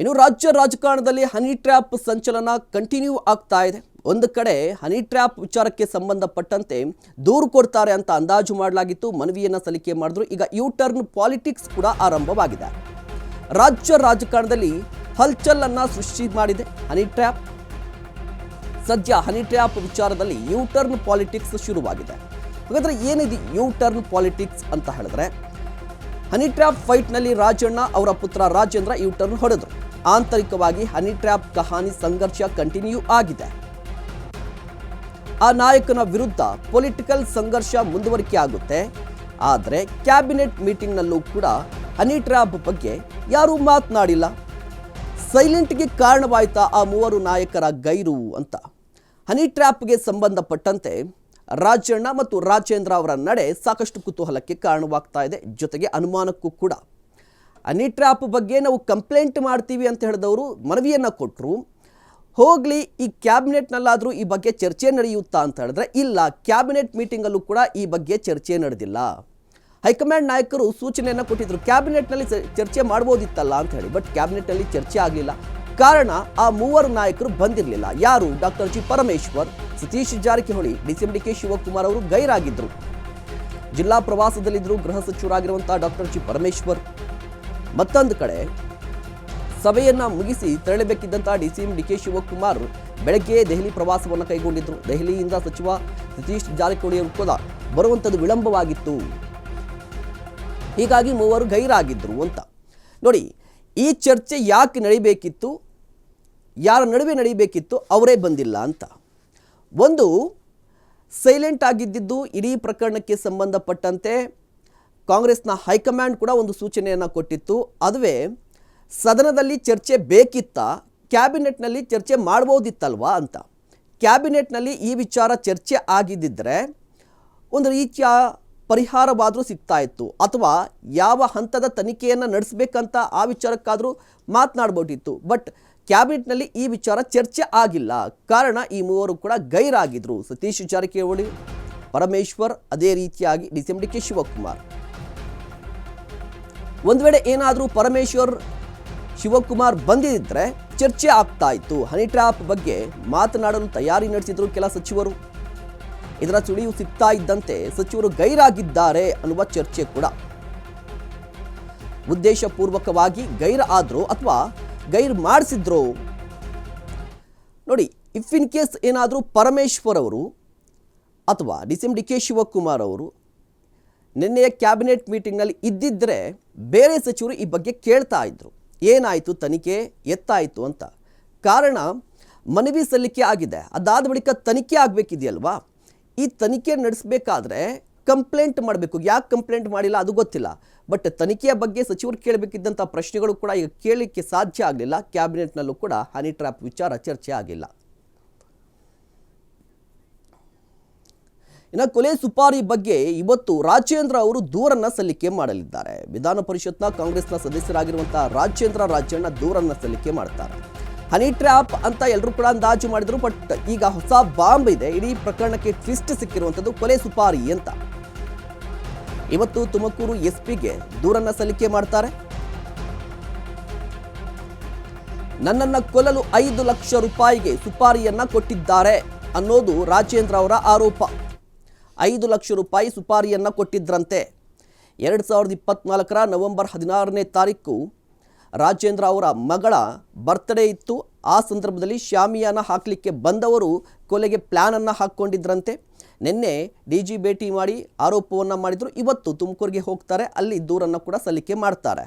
ಇನ್ನು ರಾಜ್ಯ ರಾಜಕಾರಣದಲ್ಲಿ ಹನಿ ಟ್ರ್ಯಾಪ್ ಸಂಚಲನ ಕಂಟಿನ್ಯೂ ಆಗ್ತಾ ಇದೆ. ಒಂದು ಕಡೆ ಹನಿ ಟ್ರ್ಯಾಪ್ ವಿಚಾರಕ್ಕೆ ಸಂಬಂಧಪಟ್ಟಂತೆ ದೂರು ಕೊಡ್ತಾರೆ ಅಂತ ಅಂದಾಜು ಮಾಡಲಾಗಿತ್ತು, ಮನವಿಯನ್ನು ಸಲ್ಲಿಕೆ ಮಾಡಿದ್ರು. ಈಗ ಯೂ ಟರ್ನ್ ಪಾಲಿಟಿಕ್ಸ್ ಕೂಡ ಆರಂಭವಾಗಿದೆ. ರಾಜ್ಯ ರಾಜಕಾರಣದಲ್ಲಿ ಹಲ್ಚಲ್ ಅನ್ನ ಸೃಷ್ಟಿ ಮಾಡಿದೆ ಹನಿ ಟ್ರ್ಯಾಪ್. ಸದ್ಯ ಹನಿ ಟ್ರ್ಯಾಪ್ ವಿಚಾರದಲ್ಲಿ ಯೂ ಟರ್ನ್ ಪಾಲಿಟಿಕ್ಸ್ ಶುರುವಾಗಿದೆ. ಹಾಗಾದ್ರೆ ಏನಿದೆ ಯೂ ಟರ್ನ್ ಪಾಲಿಟಿಕ್ಸ್ ಅಂತ ಹೇಳಿದ್ರೆ, ಹನಿ ಟ್ರ್ಯಾಪ್ ಫೈಟ್ನಲ್ಲಿ ರಾಜಣ್ಣ ಅವರ ಪುತ್ರ ರಾಜೇಂದ್ರ ಯೂ ಟರ್ನ್ ಹೊಡೆದರು. ಆಂತರಿಕವಾಗಿ ಹನಿ ಟ್ರ್ಯಾಪ್ ಕಹಾನಿ ಸಂಘರ್ಷ ಕಂಟಿನ್ಯೂ ಆಗಿದೆ. ಆ ನಾಯಕನ ವಿರುದ್ಧ ಪೊಲಿಟಿಕಲ್ ಸಂಘರ್ಷ ಮುಂದುವರಿಕೆ ಆಗುತ್ತೆ. ಆದರೆ ಕ್ಯಾಬಿನೆಟ್ ಮೀಟಿಂಗ್ನಲ್ಲೂ ಕೂಡ ಹನಿ ಟ್ರ್ಯಾಪ್ ಬಗ್ಗೆ ಯಾರೂ ಮಾತನಾಡಿಲ್ಲ. ಸೈಲೆಂಟ್ಗೆ ಕಾರಣವಾಯ್ತಾ ಆ ಮೂವರು ನಾಯಕರ ಗೈರು ಅಂತ. ಹನಿ ಟ್ರ್ಯಾಪ್ಗೆ ಸಂಬಂಧಪಟ್ಟಂತೆ ರಾಜಣ್ಣ ಮತ್ತು ರಾಜೇಂದ್ರ ಅವರ ನಡೆ ಸಾಕಷ್ಟು ಕುತೂಹಲಕ್ಕೆ ಕಾರಣವಾಗ್ತಾ ಇದೆ, ಜೊತೆಗೆ ಅನುಮಾನಕ್ಕೂ ಕೂಡ. ಹನಿ ಟ್ರ್ಯಾಪ್ ಬಗ್ಗೆ ನಾವು ಕಂಪ್ಲೇಂಟ್ ಮಾಡ್ತೀವಿ ಅಂತ ಹೇಳಿದವರು ಮನವಿಯನ್ನು ಕೊಟ್ಟರು. ಹೋಗಲಿ, ಈ ಕ್ಯಾಬಿನೆಟ್ನಲ್ಲಾದರೂ ಈ ಬಗ್ಗೆ ಚರ್ಚೆ ನಡೆಯುತ್ತಾ ಅಂತ ಹೇಳಿದ್ರೆ ಇಲ್ಲ, ಕ್ಯಾಬಿನೆಟ್ ಮೀಟಿಂಗಲ್ಲೂ ಕೂಡ ಈ ಬಗ್ಗೆ ಚರ್ಚೆ ನಡೆದಿಲ್ಲ. ಹೈಕಮಾಂಡ್ ನಾಯಕರು ಸೂಚನೆಯನ್ನು ಕೊಟ್ಟಿದ್ರು, ಕ್ಯಾಬಿನೆಟ್ನಲ್ಲಿ ಚರ್ಚೆ ಮಾಡ್ಬೋದಿತ್ತಲ್ಲ ಅಂತ ಹೇಳಿ. ಬಟ್ ಕ್ಯಾಬಿನೆಟ್ನಲ್ಲಿ ಚರ್ಚೆ ಆಗಲಿಲ್ಲ. ಕಾರಣ, ಆ ಮೂವರು ನಾಯಕರು ಬಂದಿರಲಿಲ್ಲ. ಯಾರು? ಡಾಕ್ಟರ್ ಜಿ ಪರಮೇಶ್ವರ್, ಸತೀಶ್ ಜಾರಕಿಹೊಳಿ, ಡಿ.ಕೆ ಶಿವಕುಮಾರ್ ಅವರು ಗೈರಾಗಿದ್ದರು. ಜಿಲ್ಲಾ ಪ್ರವಾಸದಲ್ಲಿದ್ದರು ಗೃಹ ಸಚಿವರಾಗಿರುವಂತಹ ಡಾಕ್ಟರ್ ಜಿ ಪರಮೇಶ್ವರ್. ಮತ್ತೊಂದು ಕಡೆ ಸಭೆಯನ್ನು ಮುಗಿಸಿ ತೆರಳಬೇಕಿದ್ದಂತಹ ಡಿ.ಕೆ ಶಿವಕುಮಾರ್ ಬೆಳಗ್ಗೆ ದೆಹಲಿ ಪ್ರವಾಸವನ್ನು ಕೈಗೊಂಡಿದ್ದರು. ದೆಹಲಿಯಿಂದ ಸಚಿವ ಸತೀಶ್ ಜಾರಕಿಹೊಳಿ ಅವರು ಕೂಡ ಬರುವಂಥದ್ದು ವಿಳಂಬವಾಗಿತ್ತು. ಹೀಗಾಗಿ ಮೂವರು ಗೈರಾಗಿದ್ದರು ಅಂತ ನೋಡಿ. ಈ ಚರ್ಚೆ ಯಾಕೆ ನಡೀಬೇಕಿತ್ತು, ಯಾರ ನಡುವೆ ನಡೀಬೇಕಿತ್ತು, ಅವರೇ ಬಂದಿಲ್ಲ ಅಂತ. ಒಂದು, ಸೈಲೆಂಟ್ ಆಗಿದ್ದಿದ್ದು ಇಡೀ ಪ್ರಕರಣಕ್ಕೆ ಸಂಬಂಧಪಟ್ಟಂತೆ ಕಾಂಗ್ರೆಸ್ನ ಹೈಕಮಾಂಡ್ ಕೂಡ ಒಂದು ಸೂಚನೆಯನ್ನು ಕೊಟ್ಟಿತ್ತು. ಅದುವೇ ಸದನದಲ್ಲಿ ಚರ್ಚೆ ಬೇಕಿತ್ತಾ, ಕ್ಯಾಬಿನೆಟ್ನಲ್ಲಿ ಚರ್ಚೆ ಮಾಡ್ಬೋದಿತ್ತಲ್ವಾ ಅಂತ. ಕ್ಯಾಬಿನೆಟ್ನಲ್ಲಿ ಈ ವಿಚಾರ ಚರ್ಚೆ ಆಗಿದ್ದಿದ್ರೆ ಒಂದು ರೀತಿಯ ಪರಿಹಾರವಾದರೂ ಸಿಗ್ತಾ ಇತ್ತು, ಅಥವಾ ಯಾವ ಹಂತದ ತನಿಖೆಯನ್ನು ನಡೆಸಬೇಕಂತ ಆ ವಿಚಾರಕ್ಕಾದರೂ ಮಾತನಾಡ್ಬೋದಿತ್ತು. ಬಟ್ ಕ್ಯಾಬಿನೆಟ್ನಲ್ಲಿ ಈ ವಿಚಾರ ಚರ್ಚೆ ಆಗಿಲ್ಲ. ಕಾರಣ, ಈ ಮೂವರು ಕೂಡ ಗೈರಾಗಿದ್ದರು. ಸತೀಶ್ ಜಾರಕಿಹೊಳಿ, ಪರಮೇಶ್ವರ್, ಅದೇ ರೀತಿಯಾಗಿ ಡಿ.ಕೆ ಶಿವಕುಮಾರ್. ಒಂದು ವೇಳೆ ಏನಾದರೂ ಪರಮೇಶ್ವರ್, ಶಿವಕುಮಾರ್ ಬಂದಿದ್ದರೆ ಚರ್ಚೆ ಆಗ್ತಾ ಇತ್ತು. ಹನಿ ಟ್ರ್ಯಾಪ್ ಬಗ್ಗೆ ಮಾತನಾಡಲು ತಯಾರಿ ನಡೆಸಿದ್ರು ಕೆಲ ಸಚಿವರು. ಇದರ ಸುಳಿವು ಸಿಗ್ತಾ ಇದ್ದಂತೆ ಸಚಿವರು ಗೈರಾಗಿದ್ದಾರೆ ಅನ್ನುವ ಚರ್ಚೆ ಕೂಡ. ಉದ್ದೇಶಪೂರ್ವಕವಾಗಿ ಗೈರ್ ಆದ್ರೋ ಅಥವಾ ಗೈರ್ ಮಾಡಿಸಿದ್ರೋ ನೋಡಿ. ಇಫ್ ಇನ್ ಕೇಸ್ ಏನಾದರೂ ಪರಮೇಶ್ವರ್ ಅವರು ಅಥವಾ ಡಿ.ಕೆ ಶಿವಕುಮಾರ್ ಅವರು ನಿನ್ನೆಯ ಕ್ಯಾಬಿನೆಟ್ ಮೀಟಿಂಗ್ನಲ್ಲಿ ಇದ್ದಿದ್ದರೆ ಬೇರೆ ಸಚಿವರು ಈ ಬಗ್ಗೆ ಕೇಳ್ತಾ ಇದ್ರು, ಏನಾಯಿತು ತನಿಖೆ, ಎತ್ತಾಯಿತು ಅಂತ. ಕಾರಣ, ಮನವಿ ಸಲ್ಲಿಕೆ ಆಗಿದೆ, ಅದಾದ ಬಳಿಕ ತನಿಖೆ ಆಗಬೇಕಿದೆಯಲ್ವಾ. ಈ ತನಿಖೆ ನಡೆಸಬೇಕಾದ್ರೆ ಕಂಪ್ಲೇಂಟ್ ಮಾಡಬೇಕು. ಯಾಕೆ ಕಂಪ್ಲೇಂಟ್ ಮಾಡಿಲ್ಲ ಅದು ಗೊತ್ತಿಲ್ಲ. ಬಟ್ ತನಿಖೆಯ ಬಗ್ಗೆ ಸಚಿವರು ಕೇಳಬೇಕಿದ್ದಂಥ ಪ್ರಶ್ನೆಗಳು ಕೂಡ ಈಗ ಕೇಳಲಿಕ್ಕೆ ಸಾಧ್ಯ ಆಗಲಿಲ್ಲ. ಕ್ಯಾಬಿನೆಟ್ನಲ್ಲೂ ಕೂಡ ಹನಿ ಟ್ರ್ಯಾಪ್ ವಿಚಾರ ಚರ್ಚೆ ಆಗಿಲ್ಲ. ಇನ್ನು ಕೊಲೆ ಸುಪಾರಿ ಬಗ್ಗೆ ಇವತ್ತು ರಾಜೇಂದ್ರ ಅವರು ದೂರನ್ನು ಸಲ್ಲಿಕೆ ಮಾಡಲಿದ್ದಾರೆ. ವಿಧಾನ ಪರಿಷತ್ನ ಕಾಂಗ್ರೆಸ್ನ ಸದಸ್ಯರಾಗಿರುವಂತಹ ರಾಜಣ್ಣ ದೂರನ್ನು ಸಲ್ಲಿಕೆ ಮಾಡ್ತಾರೆ. ಹನಿ ಟ್ರ್ಯಾಪ್ ಅಂತ ಎಲ್ಲರೂ ಕೂಡ ಅಂದಾಜು ಮಾಡಿದ್ರು. ಬಟ್ ಈಗ ಹೊಸ ಬಾಂಬ್ ಇದೆ. ಇಡೀ ಪ್ರಕರಣಕ್ಕೆ ಟ್ವಿಸ್ಟ್ ಸಿಕ್ಕಿರುವಂಥದ್ದು ಕೊಲೆ ಸುಪಾರಿ ಅಂತ. ಇವತ್ತು ತುಮಕೂರು ಎಸ್ಪಿಗೆ ದೂರನ್ನ ಸಲ್ಲಿಕೆ ಮಾಡ್ತಾರೆ. ನನ್ನನ್ನು ಕೊಲ್ಲಲು 5 ಲಕ್ಷ ರೂಪಾಯಿಗೆ ಸುಪಾರಿಯನ್ನ ಕೊಟ್ಟಿದ್ದಾರೆ ಅನ್ನೋದು ರಾಜೇಂದ್ರ ಅವರ ಆರೋಪ. 5 ಲಕ್ಷ ರೂಪಾಯಿ ಸುಪಾರಿಯನ್ನ ಕೊಟ್ಟಿದ್ರಂತೆ. 2024 ನವೆಂಬರ್ 16ನೇ ತಾರೀಕು ರಾಜೇಂದ್ರ ಅವರ ಮಗಳ ಬರ್ತ್ಡೇ ಇತ್ತು. ಆ ಸಂದರ್ಭದಲ್ಲಿ ಶಾಮಿಯಾನ ಹಾಕಲಿಕ್ಕೆ ಬಂದವರು ಕೊಲೆಗೆ ಪ್ಲ್ಯಾನನ್ನು ಹಾಕ್ಕೊಂಡಿದ್ರಂತೆ. ನಿನ್ನೆ ಡಿ.ಜಿ ಭೇಟಿ ಮಾಡಿ ಆರೋಪವನ್ನು ಮಾಡಿದರು. ಇವತ್ತು ತುಮಕೂರಿಗೆ ಹೋಗ್ತಾರೆ, ಅಲ್ಲಿ ದೂರನ್ನು ಕೂಡ ಸಲ್ಲಿಕೆ ಮಾಡ್ತಾರೆ.